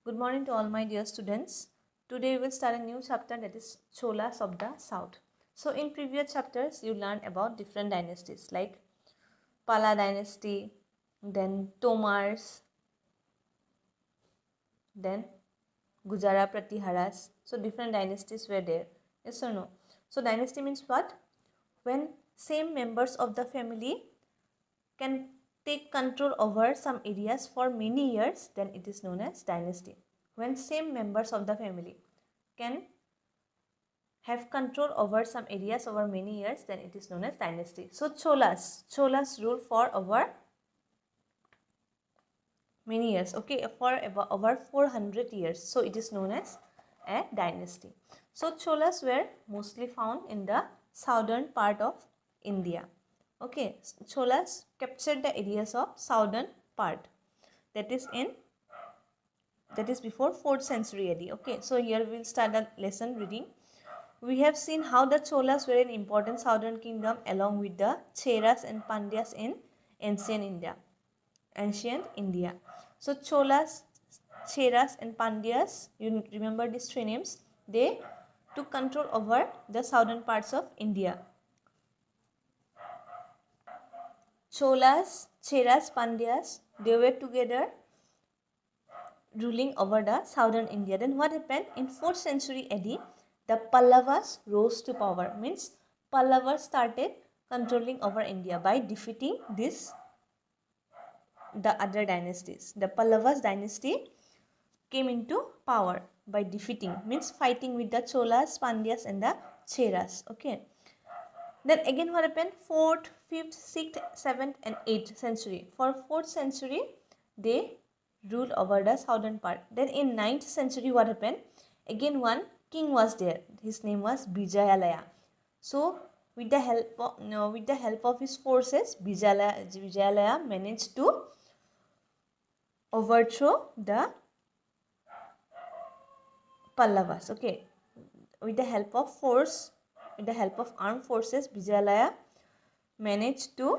Good morning to all my dear students. Today we will start a new chapter, that is Cholas of the South. So in previous chapters you learned about different dynasties like Pala dynasty, then Tomars, then Gujara Pratiharas. So different dynasties were there. Yes or no? So dynasty means what? When same members of the family can take control over some areas for many years, then it is known as dynasty. When same members of the family can have control over some areas over many years, then it is known as dynasty. So Cholas rule for over many years, okay, for over 400 years. So it is known as a dynasty. So Cholas were mostly found in the southern part of India. Okay, Cholas captured the areas of southern part, that is before 4th century AD. Okay, so here we will start the lesson reading. We have seen how the Cholas were an important southern kingdom along with the Cheras and Pandyas in ancient India. So Cholas, Cheras and Pandyas, you remember these three names, they took control over the southern parts of India. Cholas, Cheras, Pandyas, they were together ruling over the southern India. Then what happened? In 4th century AD, the Pallavas rose to power. Means Pallavas started controlling over India by defeating the other dynasties. The Pallavas dynasty came into power by defeating, means fighting with the Cholas, Pandyas and the Cheras. Okay. Then again what happened? 4th, 5th, 6th, 7th and 8th century. For 4th century, they ruled over the southern part. Then in 9th century what happened? Again one king was there. His name was Vijayalaya. So with the help of his forces, Vijayalaya managed to overthrow the Pallavas. Okay. With the help of armed forces, Vijayalaya managed to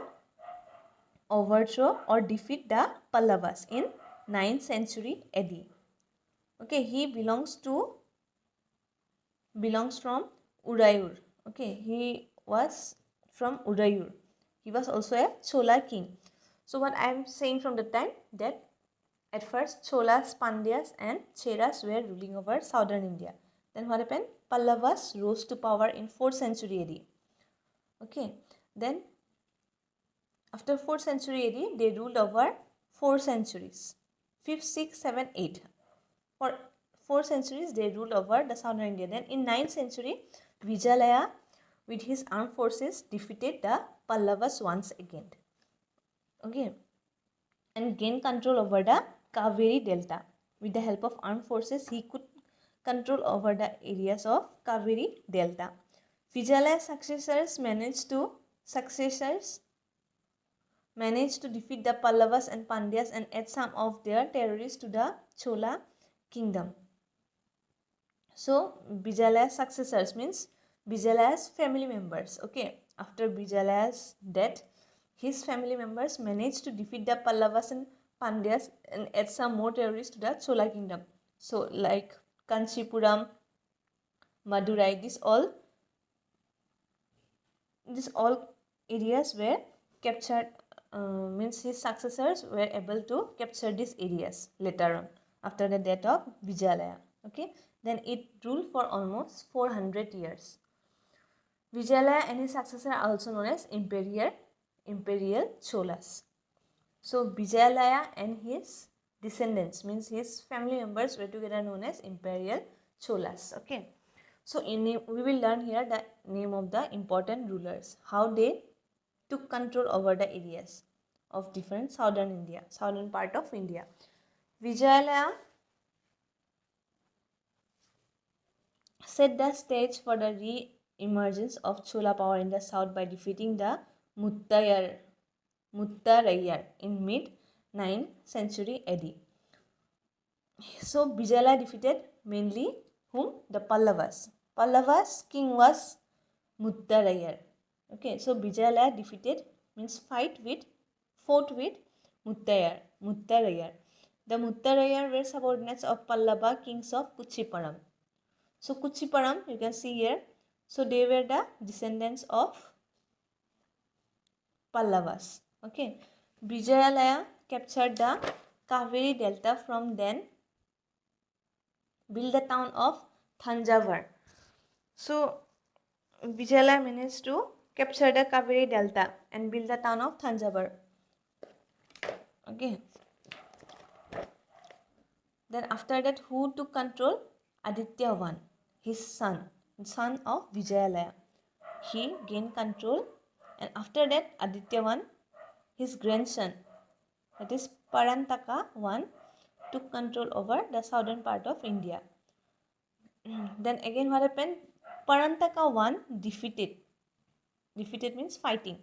overthrow or defeat the Pallavas in 9th century AD. Okay, he belongs from Urayur. Okay, he was from Urayur. He was also a Chola king. So what I am saying from the time that at first Cholas, Pandyas and Cheras were ruling over southern India. Then what happened? Pallavas rose to power in 4th century AD. Okay, then after 4th century AD, they ruled over 4 centuries. 5th, 6th, 7th, 8th. For 4 centuries, they ruled over the southern India. Then in 9th century, Vijayalaya with his armed forces defeated the Pallavas once again. Okay, and gained control over the Kaveri Delta. With the help of armed forces, he could control over the areas of Kaveri Delta. Vijayalaya's successors managed to defeat the Pallavas and Pandyas and add some of their territories to the Chola kingdom. So Vijayalaya's successors means Vijayalaya's family members. Okay, after Vijayalaya's death, his family members managed to defeat the Pallavas and Pandyas and add some more territories to the Chola kingdom. So like Kanchipuram, Madurai, these all areas were captured. Means his successors were able to capture these areas later on after the death of Vijayalaya. Okay, then it ruled for almost 400 years. Vijayalaya and his successor are also known as imperial Cholas. So Vijayalaya and his descendants, means his family members, were together known as imperial Cholas. Okay, so we will learn here the name of the important rulers, how they took control over the areas of different southern part of India. Vijayalaya set the stage for the re-emergence of Chola power in the south by defeating the Muttayar in mid-9th century AD. So Vijayalaya defeated mainly whom? The Pallavas. Pallavas king was Muttarayar. Okay, so Vijayalaya defeated means fought with Muttarayar. The Muttarayar were subordinates of Pallava kings of Kuchiparam. So Kuchiparam, you can see here. So they were the descendants of Pallavas. Okay. Vijayalaya captured the Kaveri Delta from then built the town of Thanjavur. So Vijayalaya managed to capture the Kaveri Delta and build the town of Thanjavur. Okay. Then after that, who took control? Aditya I, his son of Vijayalaya. He gained control, and after that, Aditya I, his grandson, that is Parantaka I, took control over the southern part of India. Then again, what happened? Parantaka I defeated means fighting.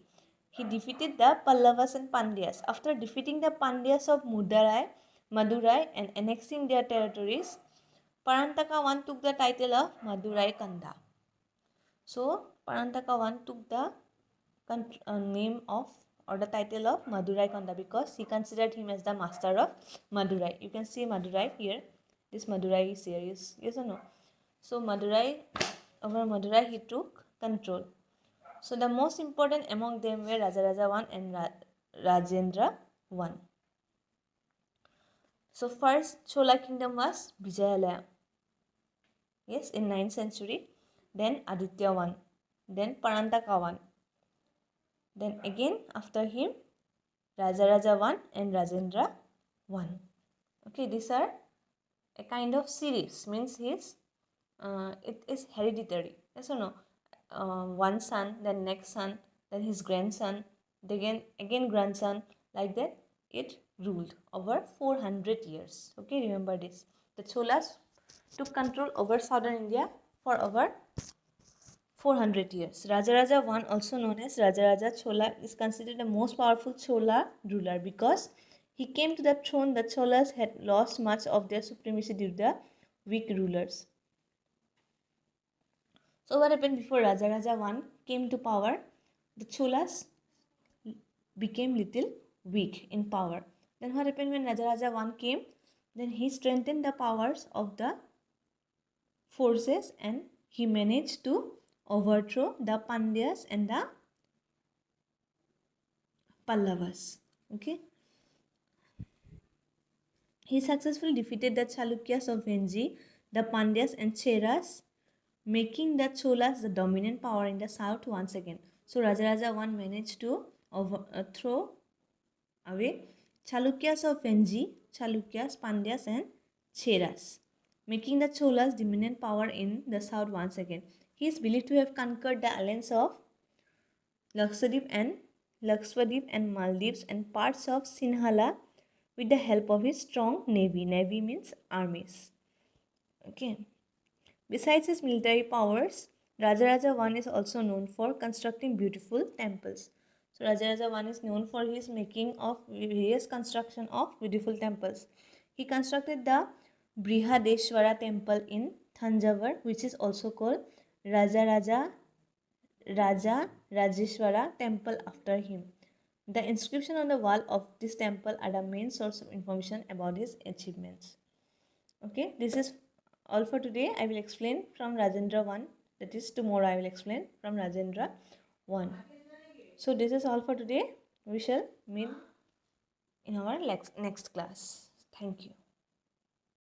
He defeated the Pallavas and Pandyas. After defeating the Pandyas of Madurai and annexing their territories, Parantaka I took the title of Madurai Kanda. So Parantaka I took the name of or the title of Madurai Kanda because he considered him as the master of Madurai. You can see Madurai here. This Madurai is here. Yes or no? So over Madurai he took control. So the most important among them were Rajaraja I and Rajendra I. So first Chola kingdom was Vijayalaya. Yes, in 9th century. Then Aditya I. Then Parantaka I. Then again after him Rajaraja I and Rajendra I. Okay, these are a kind of series. Means it is hereditary. Yes or no? One son, then next son, then his grandson, then again grandson, like that it ruled over 400 years. Okay, remember this. The Cholas took control over southern India for over 400 years. Rajaraja I, also known as Rajaraja Chola, is considered the most powerful Chola ruler because he came to the throne. The Cholas had lost much of their supremacy due to the weak rulers. So what happened before Rajaraja I came to power? The Cholas became little weak in power. Then what happened when Rajaraja I came? Then he strengthened the powers of the forces and he managed to overthrow the Pandyas and the Pallavas. Okay. He successfully defeated the Chalukyas of Vengi, the Pandyas and Cheras, making the Cholas the dominant power in the south once again. So Rajaraja I managed to throw away Chalukyas of Vengi, Chalukyas, Pandyas and Cheras, making the Cholas dominant power in the south once again. He is believed to have conquered the islands of Lakshadweep and Maldives and parts of Sinhala with the help of his strong navy. Navy means armies. Okay. Besides his military powers, Rajaraja I is also known for constructing beautiful temples. So Rajaraja I is known for his making of various construction of beautiful temples. He constructed the Brihadeshwara temple in Thanjavur, which is also called Raja Rajeshwara temple after him. The inscription on the wall of this temple are the main source of information about his achievements. Okay, this is all for today. I will explain from Rajendra I. That is tomorrow I will explain from Rajendra I. So this is all for today. We shall meet in our next class. Thank you.